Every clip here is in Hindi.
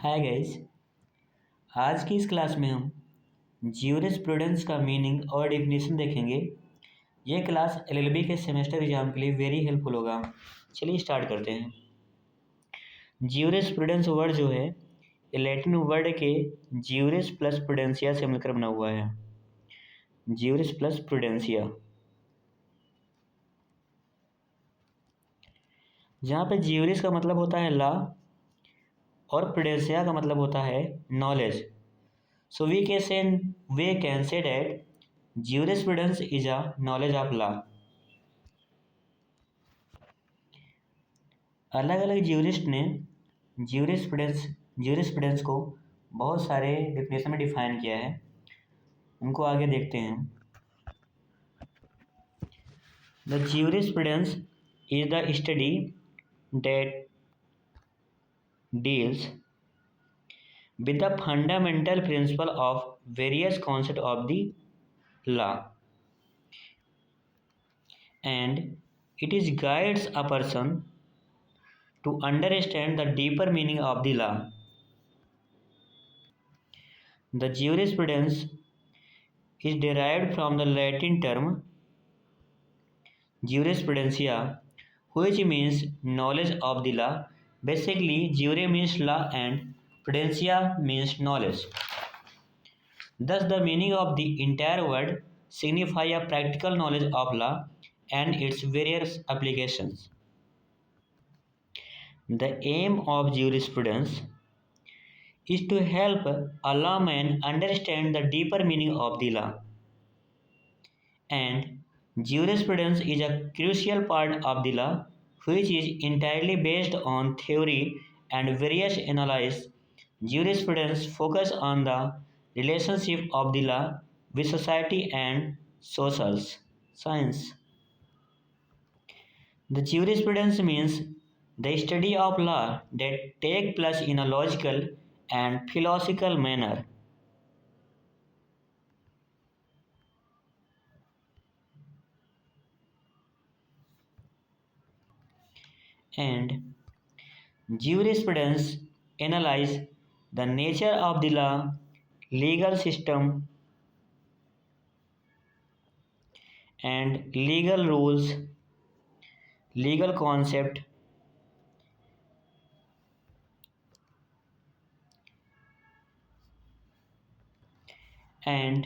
Hi guys. आज की इस क्लास में हम ज्यूरिस्प्रूडेंस का मीनिंग और डेफिनेशन देखेंगे। ये क्लास एलएलबी के सेमेस्टर एग्जाम के लिए वेरी हेल्पफुल होगा। चलिए स्टार्ट करते हैं। ज्यूरिस्प्रूडेंस वर्ड जो है ये लैटिन वर्ड के ज्यूरिस प्लस प्रूडेंसिया से मिलकर बना हुआ है। ज्यूरिस प्लस प्रूडेंसिया, जहाँ पे ज्यूरिस का मतलब होता है लॉ और प्रूडेंसिया का मतलब होता है knowledge. So we can say that jurisprudence is a knowledge of law. अलग अलग ज्यूरिस्ट ने ज्यूरिस्प्रूडेंस को बहुत सारे डेफिनेशन में डिफाइन किया है। उनको आगे देखते हैं। The jurisprudence is the study that deals with the fundamental principle of various concepts of the law, and it is guides a person to understand the deeper meaning of the law. The jurisprudence is derived from the Latin term jurisprudentia, which means knowledge of the law. Basically, jure means law and prudentia means knowledge. Thus, the meaning of the entire word signify a practical knowledge of law and its various applications. The aim of jurisprudence is to help a lawman understand the deeper meaning of the law. And jurisprudence is a crucial part of the law, which is entirely based on theory and various analyses. Jurisprudence focus on the relationship of the law with society and social science. The jurisprudence means the study of law that take place in a logical and philosophical manner. And jurisprudence analyze the nature of the law, legal system, and legal rules, legal concept, and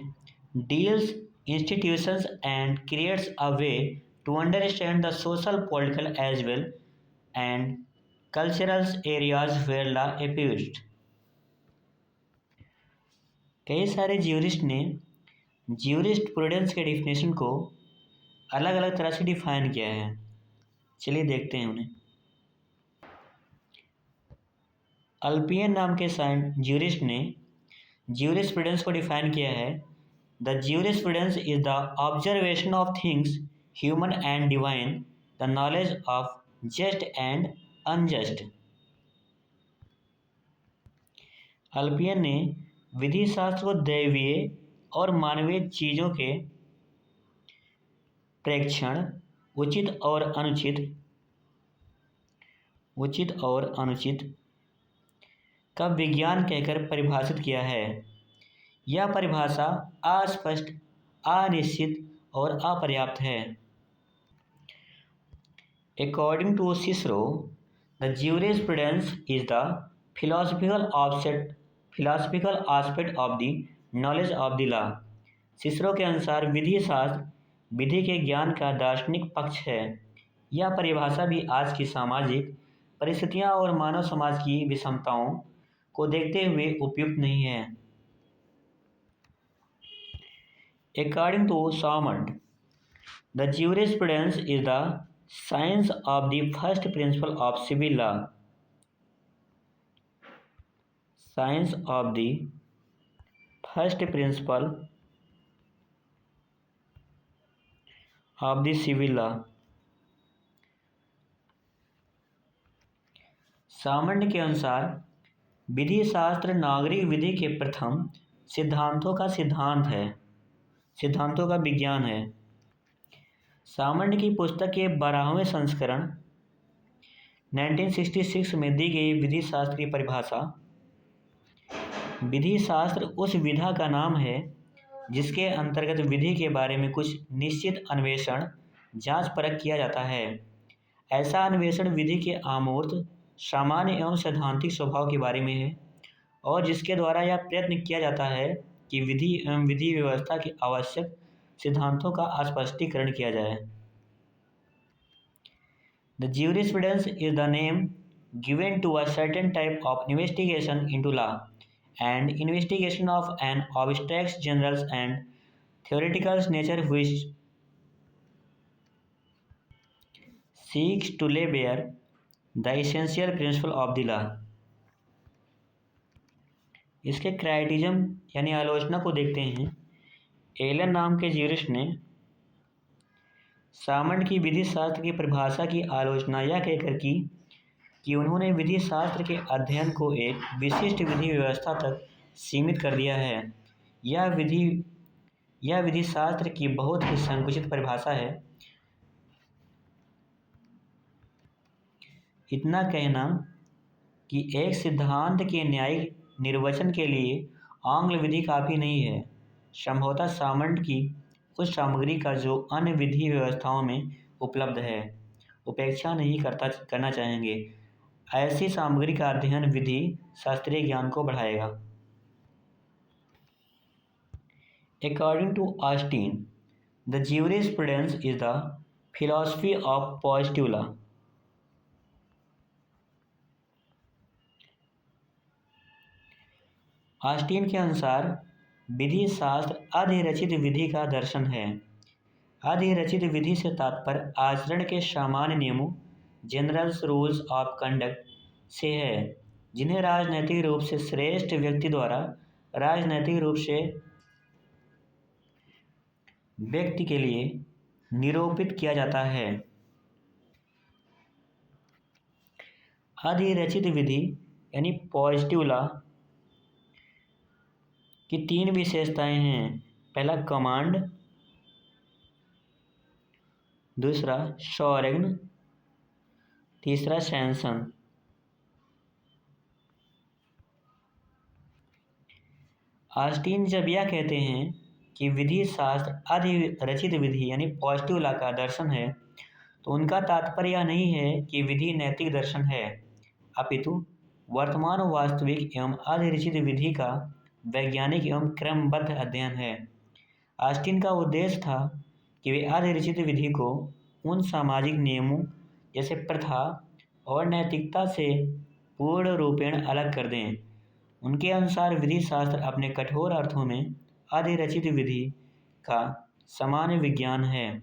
deals institutions and creates a way to understand the social, political as well and cultural areas where law appears. कई सारे ज्यूरिस्ट ने ज्यूरिस्ट प्रूडेंस के डिफिनेशन को अलग अलग तरह से डिफाइन किया है। चलिए देखते हैं उन्हें। अल्पियन नाम के ज्यूरिस्ट ने ज्यूरिस्प्रूडेंस को डिफाइन किया है। The jurisprudence is the observation of things human and divine, the knowledge of just and unjust. Ulpian ने विधि शास्त्र को दैवीय और मानवीय चीज़ों के प्रेक्षण, उचित और अनुचित का विज्ञान कहकर परिभाषित किया है। यह परिभाषा अस्पष्ट, अनिश्चित और अपर्याप्त है। According to Cicero, the jurisprudence is the philosophical aspect of the knowledge of the law. Cicero के अनुसार विधि शास्त्र विधि के ज्ञान का दार्शनिक पक्ष है। यह परिभाषा भी आज की सामाजिक परिस्थितियां और मानव समाज की विषमताओं को देखते हुए उपयुक्त नहीं है। According to Salmond, the jurisprudence is the science of the first principle of civil law. Science of the first principle of the civil law. Salmond के अनुसार विधि शास्त्र नागरिक विधि के प्रथम सिद्धांतों का विज्ञान है। सामंड की पुस्तक के 12वें संस्करण 1966 में दी गई विधि शास्त्र की परिभाषा विधि शास्त्र उस विधा का नाम है जिसके अंतर्गत विधि के बारे में कुछ निश्चित अन्वेषण, जांच परख किया जाता है। ऐसा अन्वेषण विधि के अमूर्त, सामान्य एवं सैद्धांतिक स्वभाव के बारे में है और जिसके द्वारा यह प्रयत्न किया जाता है कि विधि एवं विधि व्यवस्था के आवश्यक सिद्धांतों का स्पष्टीकरण किया जाए। The jurisprudence is the name given to a certain type of investigation into law and investigation of an abstract general and theoretical nature which seeks to lay bare the essential principle of the law। इसके क्राइटिज्म यानी आलोचना को देखते हैं। एलन नाम के ज्यूरिस्ट ने सामंट की विधि शास्त्र की परिभाषा की आलोचना यह कहकर की कि उन्होंने विधि शास्त्र के अध्ययन को एक विशिष्ट विधि व्यवस्था तक सीमित कर दिया है। यह विधि शास्त्र की बहुत ही संकुचित परिभाषा है। इतना कहना कि एक सिद्धांत के न्यायिक निर्वचन के लिए आंग्ल विधि काफ़ी नहीं है, संभवतः सामंट की उस सामग्री का जो अन्य विधि व्यवस्थाओं में उपलब्ध है उपेक्षा नहीं करना चाहेंगे। ऐसी सामग्री का अध्ययन विधि शास्त्रीय ज्ञान को बढ़ाएगा। According to Austin, the jurisprudence is the philosophy of positive law। Austin के अनुसार विधि शास्त्र अधिरचित विधि का दर्शन है। अधिरचित विधि से तात्पर्य आचरण के सामान्य नियमों, जनरल्स रूल्स ऑफ कंडक्ट से है, जिन्हें राजनैतिक रूप से श्रेष्ठ व्यक्ति द्वारा राजनैतिक रूप से व्यक्ति के लिए निरूपित किया जाता है। अधिरचित विधि यानी पॉजिटिव लॉ की तीन विशेषताएं हैं। पहला कमांड, दूसरा शौर्य, तीसरा सैंक्शन। ऑस्टिन जब यह कहते हैं कि विधि शास्त्र अधिरचित विधि यानी पॉजिटिव लॉ का दर्शन है, तो उनका तात्पर्य यह नहीं है कि विधि नैतिक दर्शन है, अपितु वर्तमान वास्तविक एवं अधिरचित विधि का वैज्ञानिक एवं क्रमबद्ध अध्ययन है। ऑस्टिन का उद्देश्य था कि वे अधिरचित विधि को उन सामाजिक नियमों जैसे प्रथा और नैतिकता से पूर्ण रूपेण अलग कर दें। उनके अनुसार विधि शास्त्र अपने कठोर अर्थों में अधिरचित विधि का सामान्य विज्ञान है।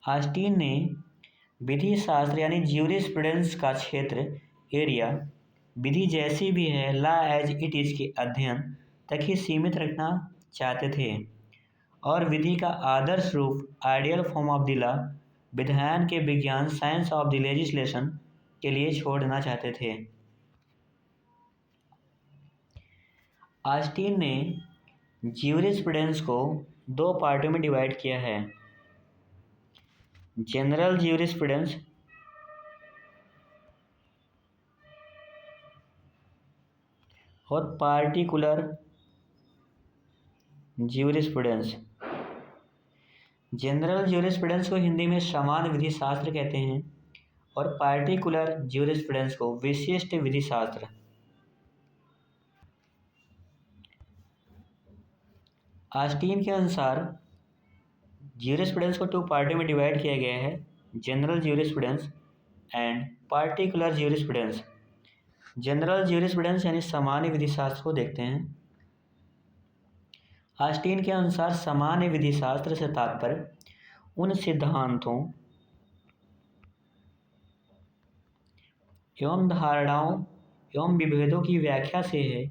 ऑस्टिन ने विधि शास्त्र यानी ज्यूरिस्प्रूडेंस का क्षेत्र एरिया विधि जैसी भी है लॉ एज इट इज के अध्ययन तक ही सीमित रखना चाहते थे और विधि का आदर्श रूप ideal form of the law विधान के विज्ञान साइंस ऑफ द लेजिस्लेशन के लिए छोड़ना चाहते थे। ऑस्टिन ने ज्यूरिस्प्रूडेंस को दो पार्टों में डिवाइड किया है, जनरल ज्यूरिस्प्रूडेंस और पार्टिकुलर ज्यूरिस्प्रूडेंस। जनरल ज्यूरिस्प्रूडेंस को हिंदी में सामान्य विधि शास्त्र कहते हैं और पार्टिकुलर ज्यूरिस्प्रूडेंस को विशिष्ट विधि शास्त्र। ऑस्टिन के अनुसार ज्यूरिस्प्रूडेंस को टू पार्टों में डिवाइड किया गया है, general jurisprudence and particular jurisprudence. General jurisprudence यानी सामान्य विधि शास्त्र को देखते हैं। ऑस्टिन के अनुसार सामान्य विधि शास्त्र से तात्पर्य उन सिद्धांतों एवं धारणाओं एवं विभेदों की व्याख्या से है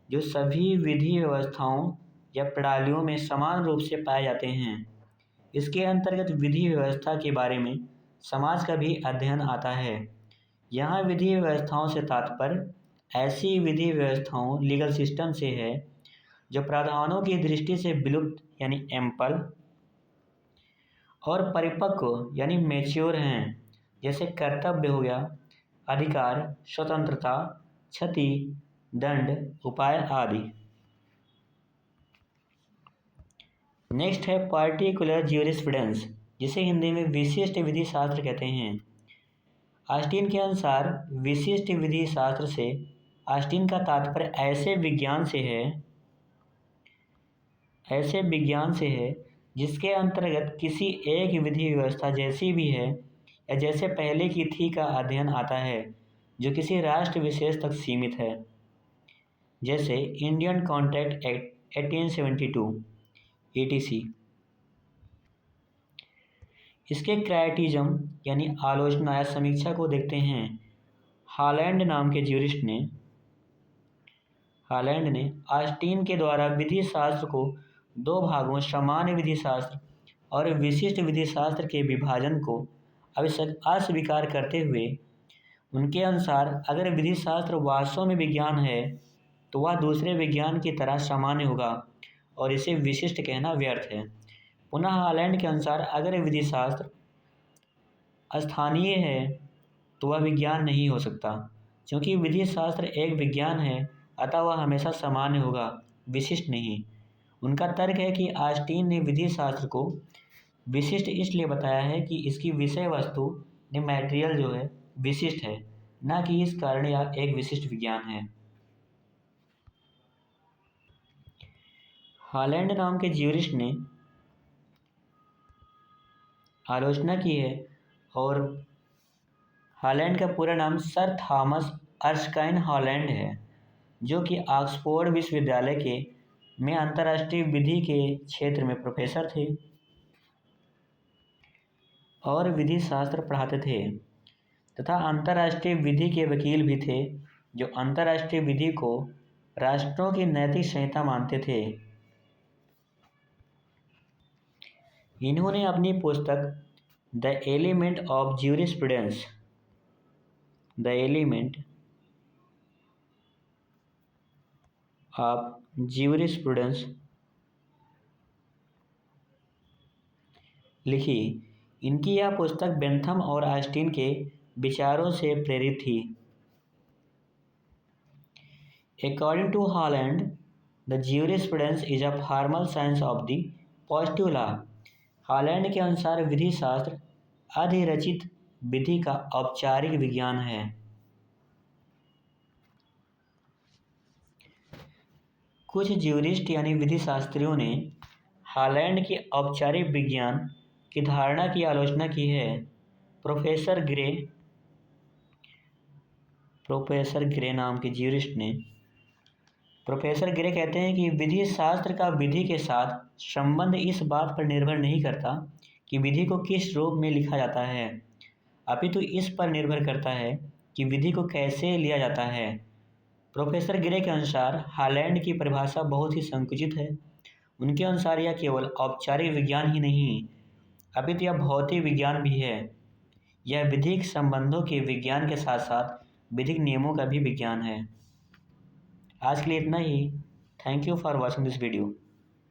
जो सभी विधि व्यवस्थाओं या प्रणालियों में समान रूप से पाए जाते हैं। इसके अंतर्गत विधि व्यवस्था के बारे में समाज का भी अध्ययन आता है। यहाँ विधि व्यवस्थाओं से तात्पर्य ऐसी विधि व्यवस्थाओं लीगल सिस्टम से है जो प्रावधानों की दृष्टि से विलुप्त यानी एम्पल और परिपक्व यानी मैच्योर हैं, जैसे कर्तव्य हो गया, अधिकार, स्वतंत्रता, क्षति, दंड, उपाय आदि। नेक्स्ट है पार्टिकुलर ज्यूरिस्प्रूडेंस, जिसे हिंदी में विशिष्ट विधि शास्त्र कहते हैं। ऑस्टिन के अनुसार विशिष्ट विधि शास्त्र से ऑस्टिन का तात्पर्य ऐसे विज्ञान से है जिसके अंतर्गत किसी एक विधि व्यवस्था जैसी भी है या जैसे पहले की थी का अध्ययन आता है, जो किसी राष्ट्र विशेष तक सीमित है, जैसे इंडियन कॉन्ट्रैक्ट एक्ट 1872 ETC। इसके क्राइटिज्म यानी आलोचना या समीक्षा को देखते हैं। हॉलैंड नाम के ज्यूरिस्ट ने ऑस्टिन के द्वारा विधि शास्त्र को दो भागों सामान्य विधि शास्त्र और विशिष्ट विधि शास्त्र के विभाजन को अस्वीकार करते हुए उनके अनुसार अगर विधि शास्त्र वास्तव में विज्ञान है तो वह दूसरे विज्ञान की तरह सामान्य होगा और इसे विशिष्ट कहना व्यर्थ है। पुनः हॉलैंड के अनुसार अगर विधि शास्त्र स्थानीय है तो वह विज्ञान नहीं हो सकता, क्योंकि विधि शास्त्र एक विज्ञान है, अतः वह हमेशा सामान्य होगा, विशिष्ट नहीं। उनका तर्क है कि ऑस्टिन ने विधि शास्त्र को विशिष्ट इसलिए बताया है कि इसकी विषय वस्तु ने मैटेरियल जो है विशिष्ट है, न कि इस कारण यह एक विशिष्ट विज्ञान है। हॉलैंड नाम के ज्यूरिस्ट ने आलोचना की है और हॉलैंड का पूरा नाम सर थॉमस अर्स्काइन हॉलैंड है, जो कि ऑक्सफोर्ड विश्वविद्यालय में अंतर्राष्ट्रीय विधि के क्षेत्र में प्रोफेसर थे और विधि शास्त्र पढ़ाते थे तथा अंतर्राष्ट्रीय विधि के वकील भी थे, जो अंतर्राष्ट्रीय विधि को राष्ट्रों की नैतिक संहिता मानते थे। इन्होंने अपनी पुस्तक द एलिमेंट ऑफ ज्यूरिस्प्रूडेंस लिखी। इनकी यह पुस्तक बेंथम और ऑस्टिन के विचारों से प्रेरित थी। According to Holland, the jurisprudence is a formal science of the positive law. Holland के अनुसार विधि शास्त्र अधिरचित विधि का औपचारिक विज्ञान है। कुछ ज्यूरिस्ट यानी विधि शास्त्रियों ने हॉलैंड की औपचारिक विज्ञान की धारणा की आलोचना की है। प्रोफेसर ग्रे नाम के ज्यूरिस्ट ने प्रोफेसर ग्रे कहते हैं कि विधि शास्त्र का विधि के साथ संबंध इस बात पर निर्भर नहीं करता कि विधि को किस रूप में लिखा जाता है, अपितु इस पर निर्भर करता है कि विधि को कैसे लिया जाता है। प्रोफेसर ग्रे के अनुसार हॉलैंड की परिभाषा बहुत ही संकुचित है। उनके अनुसार यह केवल औपचारिक विज्ञान ही नहीं, अपितु यह भौतिक विज्ञान भी है। यह विधिक संबंधों के विज्ञान के साथ साथ विधिक नियमों का भी विज्ञान है। आज के लिए इतना ही। Thank you for watching this video.